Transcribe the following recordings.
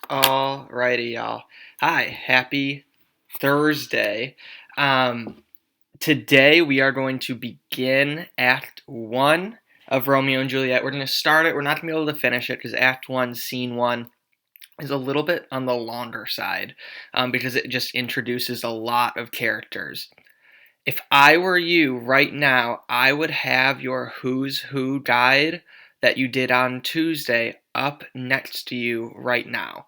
Alrighty, y'all. Hi, happy Thursday. Um, Today we are going to begin Act 1 of Romeo and Juliet. We're going to start it. We're not going to be able to finish it because Act 1, Scene 1 is a little bit on the longer side because it just introduces a lot of characters. If I were you right now, I would have your Who's Who guide that you did on Tuesday up next to you right now.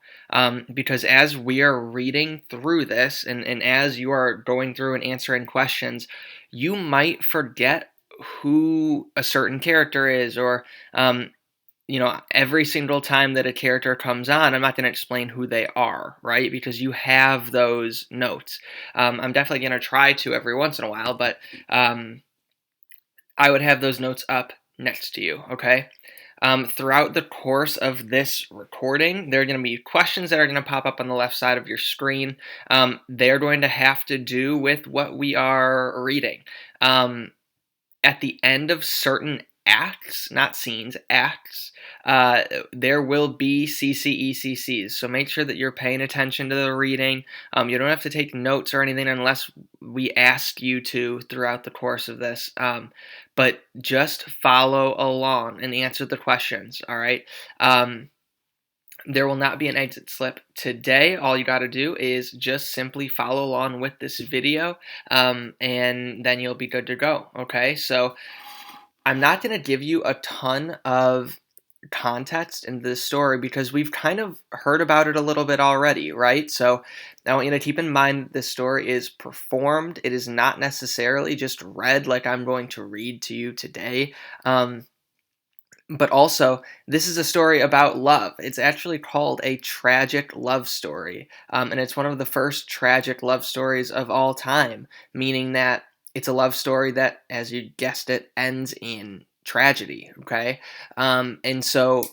Because as we are reading through this and as you are going through and answering questions, you might forget who a certain character is or every single time that a character comes on, I'm not going to explain who they are, right? Because you have those notes. I'm definitely going to try to every once in a while, but I would have those notes up next to you, okay? Throughout the course of this recording, there are going to be questions that are going to pop up on the left side of your screen. They're going to have to do with what we are reading. At the end of certain acts, not scenes, acts, there will be CCECCs. So make sure that you're paying attention to the reading. You don't have to take notes or anything unless we ask you to throughout the course of this. But just follow along and answer the questions, all right? There will not be an exit slip today. All you got to do is just simply follow along with this video, and then you'll be good to go, okay? So I'm not going to give you a ton of context into this story because we've kind of heard about it a little bit already, right? So I want you to keep in mind that this story is performed. It is not necessarily just read like I'm going to read to you today. But also, this is a story about love. It's actually called a tragic love story. And it's one of the first tragic love stories of all time, meaning that it's a love story that, as you guessed it, ends in tragedy, okay? And so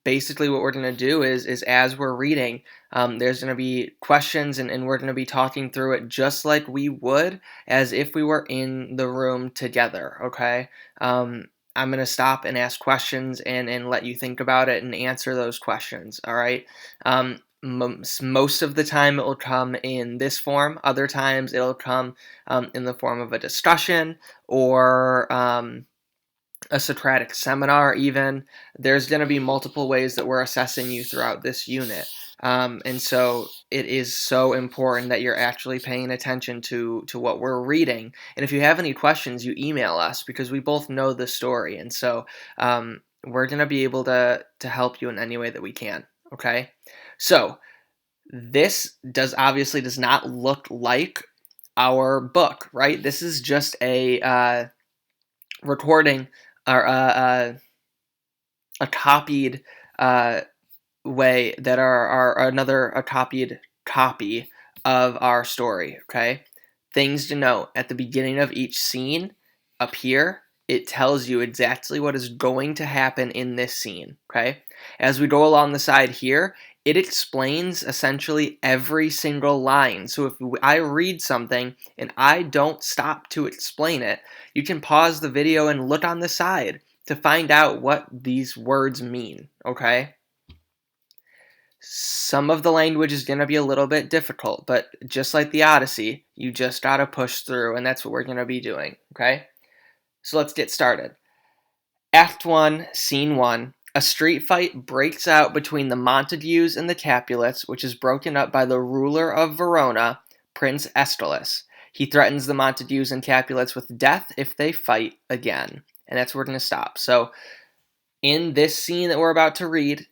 basically what we're going to do is as we're reading, there's going to be questions and we're going to be talking through it just like we would as if we were in the room together, okay? I'm going to stop and ask questions and let you think about it and answer those questions, all right? Most of the time it will come in this form. Other times it'll come in the form of a discussion or a Socratic seminar even. There's going to be multiple ways that we're assessing you throughout this unit. And so it is so important that you're actually paying attention to what we're reading. And if you have any questions, you email us because we both know the story. And so we're going to be able to help you in any way that we can. Okay? So this obviously does not look like our book, right? This is just a recording or a copied way that are another a copied copy of our story, okay? Things to note at the beginning of each scene up here, it tells you exactly what is going to happen in this scene, okay? As we go along the side here, it explains essentially every single line. So if I read something and I don't stop to explain it, you can pause the video and look on the side to find out what these words mean, okay? Some of the language is going to be a little bit difficult, but just like the Odyssey, you just got to push through, and that's what we're going to be doing, okay? So let's get started. Act 1, Scene 1. A street fight breaks out between the Montagues and the Capulets, which is broken up by the ruler of Verona, Prince Aeschylus. He threatens the Montagues and Capulets with death if they fight again. And that's where we're going to stop. So, in this scene that we're about to read,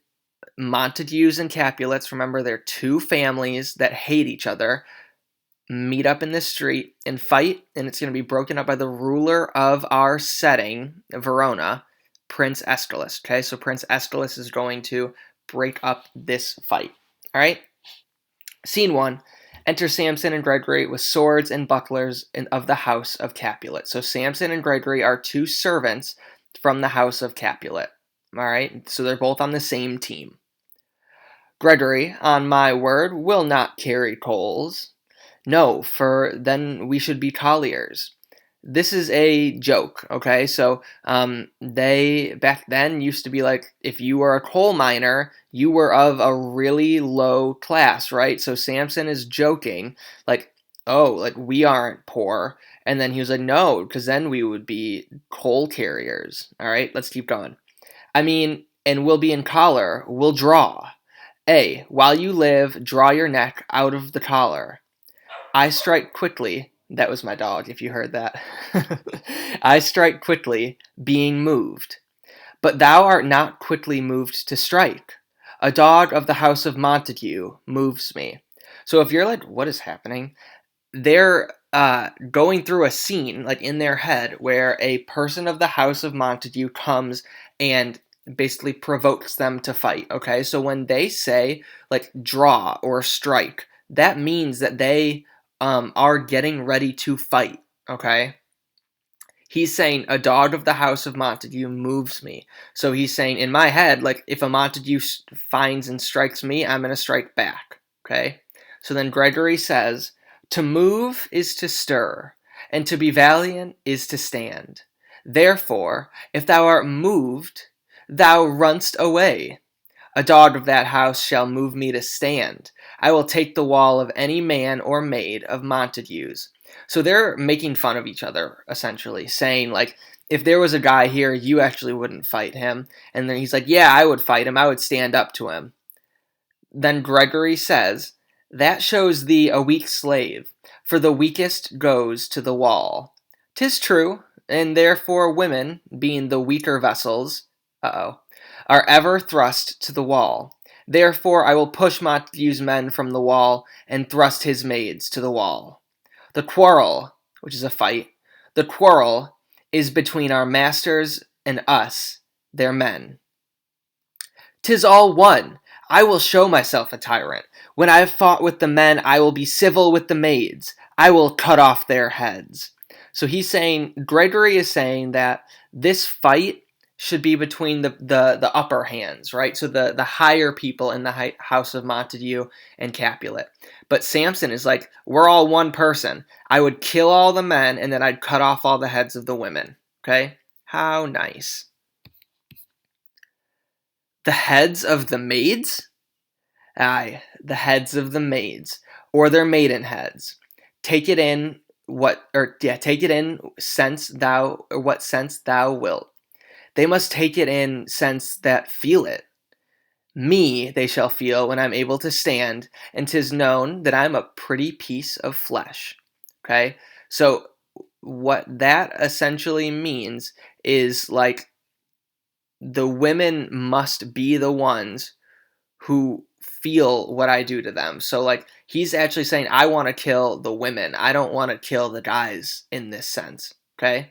Montagues and Capulets, remember they're two families that hate each other, meet up in the street and fight, and it's going to be broken up by the ruler of our setting, Verona, Prince Aeschylus. Okay, so Prince Aeschylus is going to break up this fight. All right? Scene 1. Enter Samson and Gregory with swords and bucklers of the house of Capulet. So Samson and Gregory are two servants from the house of Capulet. All right? So they're both on the same team. Gregory, on my word, will not carry coals. No, for then we should be colliers. this is a joke, okay? So they back then used to be like, if you were a coal miner, you were of a really low class, right? So Samson is joking, like, oh, like we aren't poor. And then he was like, no, because then we would be coal carriers. All right, let's keep going. I mean, and we'll be in collar, we'll draw. A, while you live, draw your neck out of the collar. I strike quickly. That was my dog, if you heard that. I strike quickly, being moved. But thou art not quickly moved to strike. A dog of the house of Montague moves me. So if you're like, what is happening? They're going through a scene, like in their head, where a person of the house of Montague comes and basically provokes them to fight. Okay, so when they say like draw or strike, that means that they are getting ready to fight. Okay, he's saying a dog of the house of Montague moves me. So he's saying in my head, like if a Montague finds and strikes me, I'm going to strike back. Okay, so then Gregory says, to move is to stir, and to be valiant is to stand. Therefore, if thou art moved, thou runst away. A dog of that house shall move me to stand. I will take the wall of any man or maid of Montague's. So they're making fun of each other, essentially, saying, like, if there was a guy here, you actually wouldn't fight him. And then he's like, yeah, I would fight him. I would stand up to him. Then Gregory says, that shows thee a weak slave, for the weakest goes to the wall. 'Tis true, and therefore women, being the weaker vessels, are ever thrust to the wall. Therefore I will push Montague's men from the wall, and thrust his maids to the wall. The quarrel, which is a fight, the quarrel is between our masters and us, their men. 'Tis all one. I will show myself a tyrant. When I have fought with the men, I will be civil with the maids. I will cut off their heads. So he's saying, Gregory is saying that this fight should be between the upper hands, right? So the higher people in the house of Montague and Capulet. But Samson is like, we're all one person. I would kill all the men, and then I'd cut off all the heads of the women. Okay? How nice. The heads of the maids? Aye, the heads of the maids, or their maiden heads. Take it in take it in sense thou, or what sense thou wilt. They must take it in sense that feel it. Me they shall feel when I'm able to stand, and 'tis known that I'm a pretty piece of flesh. Okay? So what that essentially means is like the women must be the ones who feel what I do to them. So like he's actually saying I want to kill the women. I don't want to kill the guys in this sense. Okay?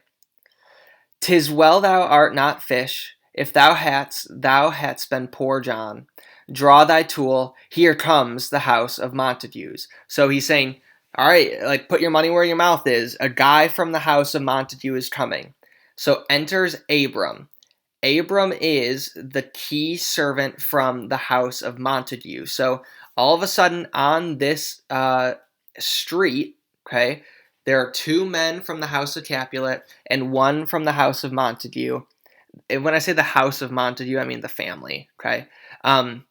'Tis well thou art not fish. If thou hadst been poor John. Draw thy tool. Here comes the house of Montagues. So he's saying, all right, like put your money where your mouth is. A guy from the house of Montague is coming. So enters Abram. Abram is the key servant from the house of Montague. So all of a sudden on this street, okay, there are two men from the house of Capulet and one from the house of Montague. And when I say the house of Montague, I mean the family, okay? And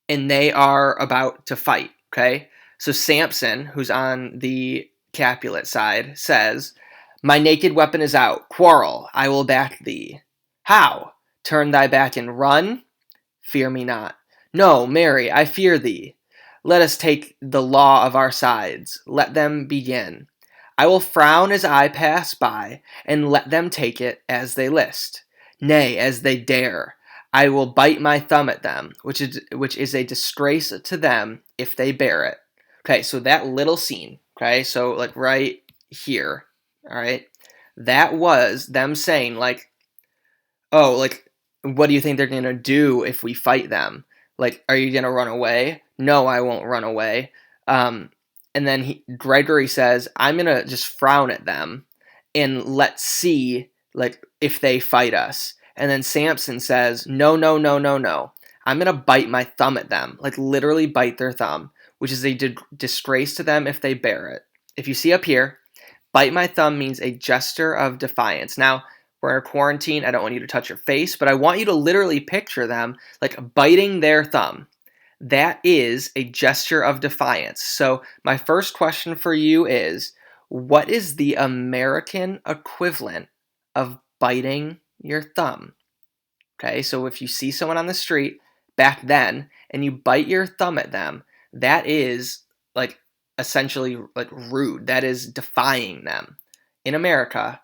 they are about to fight, okay? So Samson, who's on the Capulet side, says, my naked weapon is out. Quarrel, I will back thee. How? Turn thy back and run? Fear me not. No, marry, I fear thee. Let us take the law of our sides. Let them begin. I will frown as I pass by, and let them take it as they list. Nay, as they dare. I will bite my thumb at them, which is a disgrace to them if they bear it. Okay, so that little scene, okay, so like right here, all right, that was them saying like, oh, like, what do you think they're going to do if we fight them? Like, are you going to run away? No, I won't run away. And then Gregory says, I'm going to just frown at them and let's see, like, if they fight us. And then Samson says, no, no, no, no, no. I'm going to bite my thumb at them, like literally bite their thumb, which is a disgrace to them if they bear it. If you see up here, Bite my thumb means a gesture of defiance. Now, we're in quarantine. I don't want you to touch your face, but I want you to literally picture them like biting their thumb. That is a gesture of defiance. So, my first question for you is, what is the American equivalent of biting your thumb? Okay, so if you see someone on the street back then and you bite your thumb at them, that is like essentially like rude. That is defying them. In America,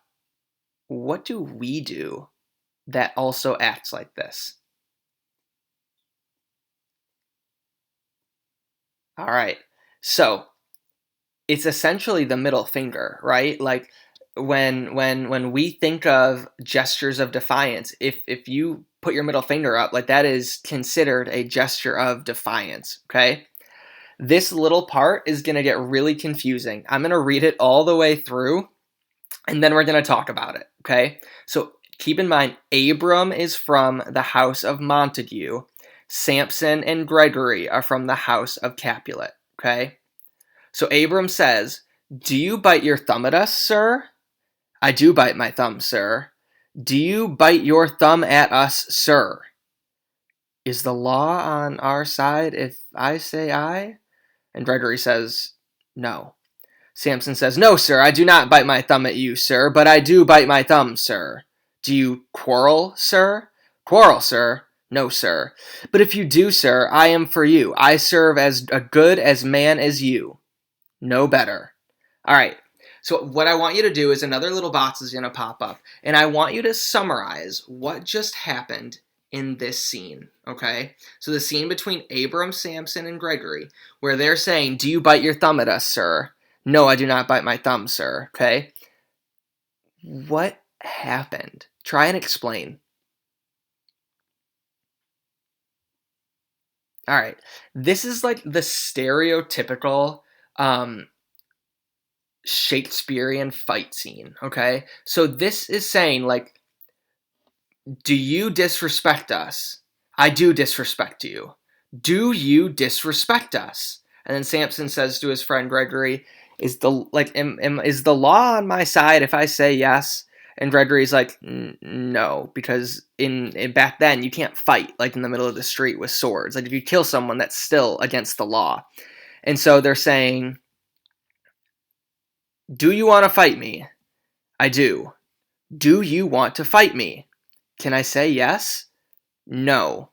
what do we do that also acts like this? All right. So, it's essentially the middle finger, right? Like when we think of gestures of defiance, if you put your middle finger up, like that is considered a gesture of defiance, okay? This little part is going to get really confusing. I'm going to read it all the way through and then we're going to talk about it, okay? So keep in mind, Abram is from the house of Montague. Samson and Gregory are from the house of Capulet, okay? So Abram says, "Do you bite your thumb at us, sir?" "I do bite my thumb, sir." "Do you bite your thumb at us, sir?" "Is the law on our side if I say I?" And Gregory says, "No." Samson says, "No, sir, I do not bite my thumb at you, sir, but I do bite my thumb, sir." "Do you quarrel, sir?" "Quarrel, sir? No, sir. But if you do, sir, I am for you. I serve as a good as man as you. No better." All right. So what I want you to do is another little box is going to pop up, and I want you to summarize what just happened in this scene, okay? So the scene between Abram, Samson, and Gregory, where they're saying, "Do you bite your thumb at us, sir?" "No, I do not bite my thumb, sir." Okay? What happened? Try and explain. All right. This is like the stereotypical um Shakespearean fight scene, okay? So this is saying like, do you disrespect us? I do disrespect you. Do you disrespect us? And then Samson says to his friend Gregory, "Is the like is the law on my side if I say yes?" And Gregory's like, "No, because in back then you can't fight like in the middle of the street with swords. Like if you kill someone, that's still against the law." And so they're saying, "Do you want to fight me?" "I do." "Do you want to fight me?" "Can I say yes?" "No."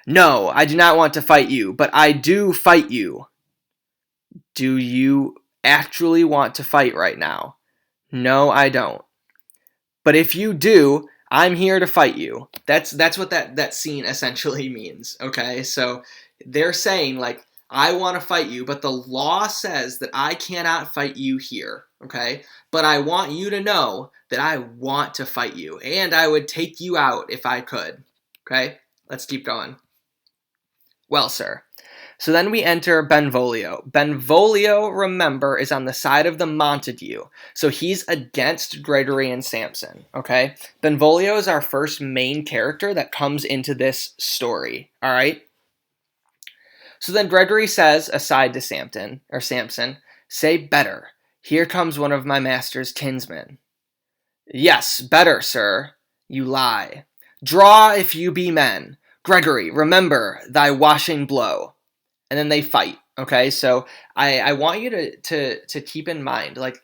"No, I do not want to fight you, but I do fight you." "Do you actually want to fight right now?" "No, I don't." "But if you do, I'm here to fight you." That's what that scene essentially means, okay? So they're saying like, "I want to fight you, but the law says that I cannot fight you here, okay? But I want you to know that I want to fight you and I would take you out if I could." Okay? Let's keep going. "Well, sir." So then we enter Benvolio. Benvolio, remember, is on the side of the Montague. So he's against Gregory and Samson, okay? Benvolio is our first main character that comes into this story, all right? So then Gregory says, aside to Samson, "Say better. Here comes one of my master's kinsmen." "Yes, better, sir." "You lie." "Draw if you be men." "Gregory, remember thy washing blow." And then they fight. Okay, so I want you to keep in mind like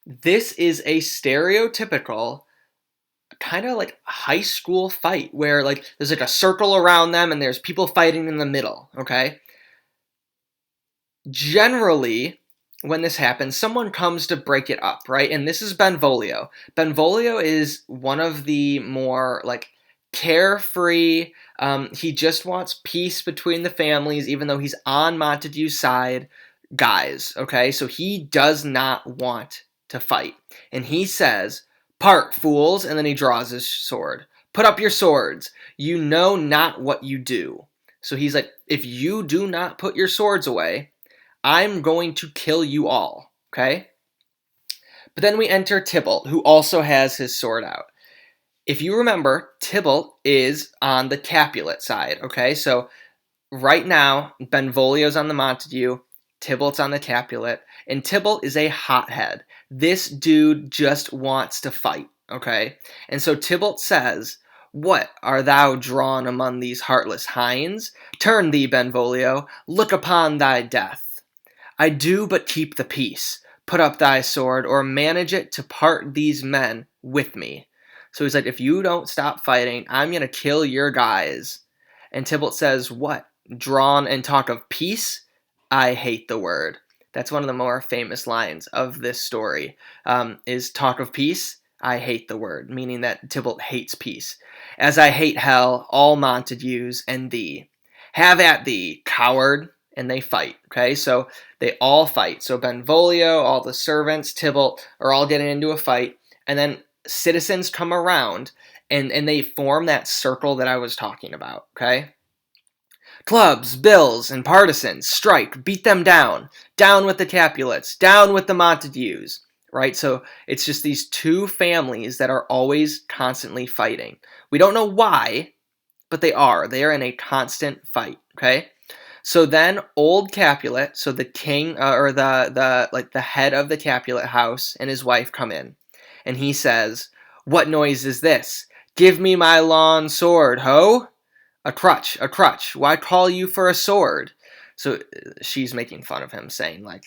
this is a stereotypical kind of like high school fight where like there's like a circle around them and there's people fighting in the middle. Okay, generally when this happens, someone comes to break it up, right? And this is Benvolio. Benvolio is one of the more like carefree. He just wants peace between the families, even though he's on Montague's side. Guys, okay? So he does not want to fight. And he says, "Part, fools," and then he draws his sword. "Put up your swords. You know not what you do." So he's like, if you do not put your swords away, I'm going to kill you all, okay? But then we enter Tybalt, who also has his sword out. If you remember, Tybalt is on the Capulet side, okay? So right now, Benvolio's on the Montague, Tybalt's on the Capulet, and Tybalt is a hothead. This dude just wants to fight, okay? And so Tybalt says, "What, art thou drawn among these heartless hinds? Turn thee, Benvolio, look upon thy death. I do but keep the peace. Put up thy sword, or manage it to part these men with me." So he's like, if you don't stop fighting, I'm going to kill your guys. And Tybalt says, "What, drawn and talk of peace? I hate the word." That's one of the more famous lines of this story, is talk of peace? I hate the word, meaning that Tybalt hates peace. "As I hate hell, all Montagues, and thee. Have at thee, coward." And they fight, okay? So they all fight. So Benvolio, all the servants, Tybalt are all getting into a fight. And then citizens come around and they form that circle that I was talking about, okay? "Clubs, bills, and partisans, strike, beat them down. Down with the Capulets, down with the Montagues," right? So it's just these two families that are always constantly fighting. We don't know why, but they are. They are in a constant fight, okay? So then old Capulet, so the king, or the head of the Capulet house, and his wife come in. And he says, "What noise is this? Give me my lawn sword, ho! A crutch, a crutch. Why call you for a sword?" So she's making fun of him, saying, like,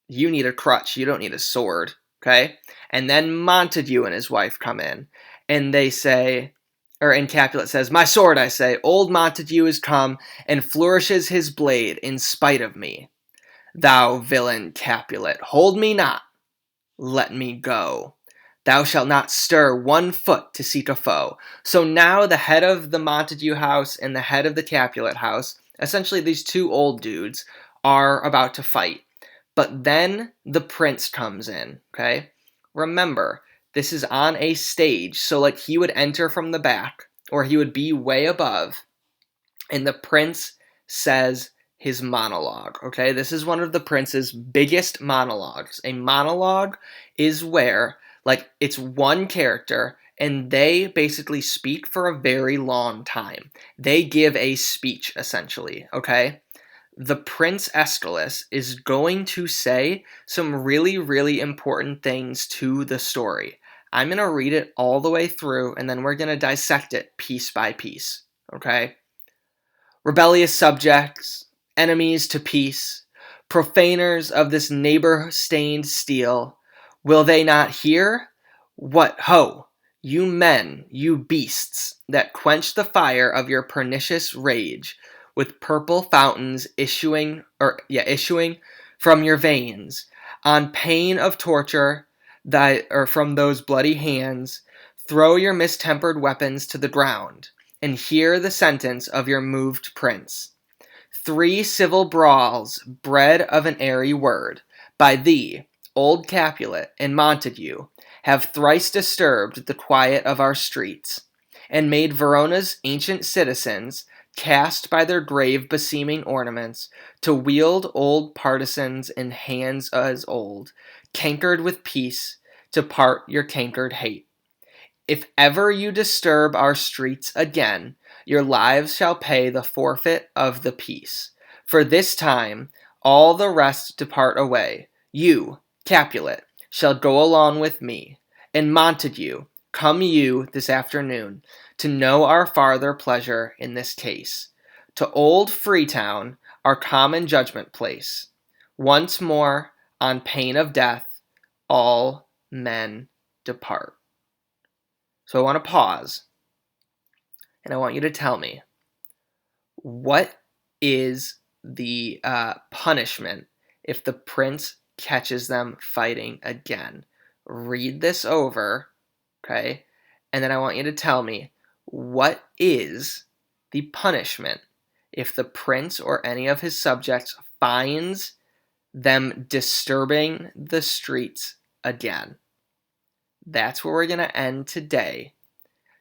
you need a crutch, you don't need a sword, okay? And then Montague and his wife come in, and they say, and Capulet says, "My sword, I say. Old Montague is come, and flourishes his blade in spite of me. Thou villain Capulet, hold me not. Let me go. Thou shalt not stir 1 foot to seek a foe." So now the head of the Montague house and the head of the Capulet house, essentially these two old dudes, are about to fight. But then the prince comes in, okay? Remember, this is on a stage, so like he would enter from the back, or he would be way above, and the prince says his monologue, okay? This is one of the prince's biggest monologues. A monologue is where, like, it's one character, and they basically speak for a very long time. They give a speech, essentially, okay? The Prince Aeschylus is going to say some really, really important things to the story. I'm going to read it all the way through, and then we're going to dissect it piece by piece, okay? "Rebellious subjects, enemies to peace, profaners of this neighbor-stained steel, will they not hear? What, ho! You men, you beasts, that quench the fire of your pernicious rage, with purple fountains issuing from your veins, on pain of torture, from those bloody hands, throw your mistempered weapons to the ground, and hear the sentence of your moved prince. 3 civil brawls, bred of an airy word, by thee, old Capulet, and Montague, have thrice disturbed the quiet of our streets, and made Verona's ancient citizens, cast by their grave beseeming ornaments, to wield old partisans in hands as old, cankered with peace, to part your cankered hate. If ever you disturb our streets again, your lives shall pay the forfeit of the peace. For this time, all the rest depart away. You, Capulet, shall go along with me, and Montague, come you this afternoon, to know our farther pleasure in this case, to old Freetown, our common judgment place. Once more, on pain of death, all men depart." So I want to pause, and I want you to tell me, what is the punishment if the prince catches them fighting again? Read this over, okay? And then I want you to tell me, what is the punishment if the prince or any of his subjects finds them disturbing the streets again? That's where we're going to end today.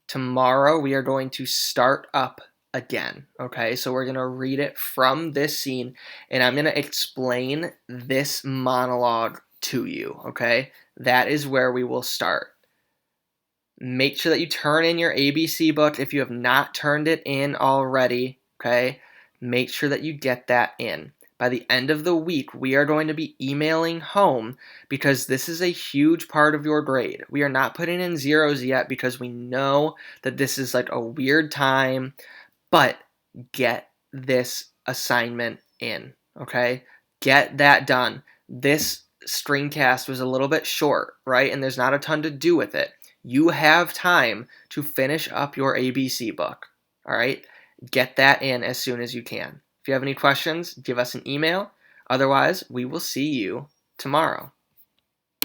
Tomorrow we are going to start up again, okay? So we're going to read it from this scene, and I'm going to explain this monologue to you, okay? That is where we will start. Make sure that you turn in your ABC book if you have not turned it in already, okay? Make sure that you get that in. By the end of the week, we are going to be emailing home because this is a huge part of your grade. We are not putting in zeros yet because we know that this is like a weird time, but get this assignment in, okay? Get that done. This screencast was a little bit short, right? And there's not a ton to do with it. You have time to finish up your ABC book, all right? Get that in as soon as you can. If you have any questions, give us an email. Otherwise, we will see you tomorrow.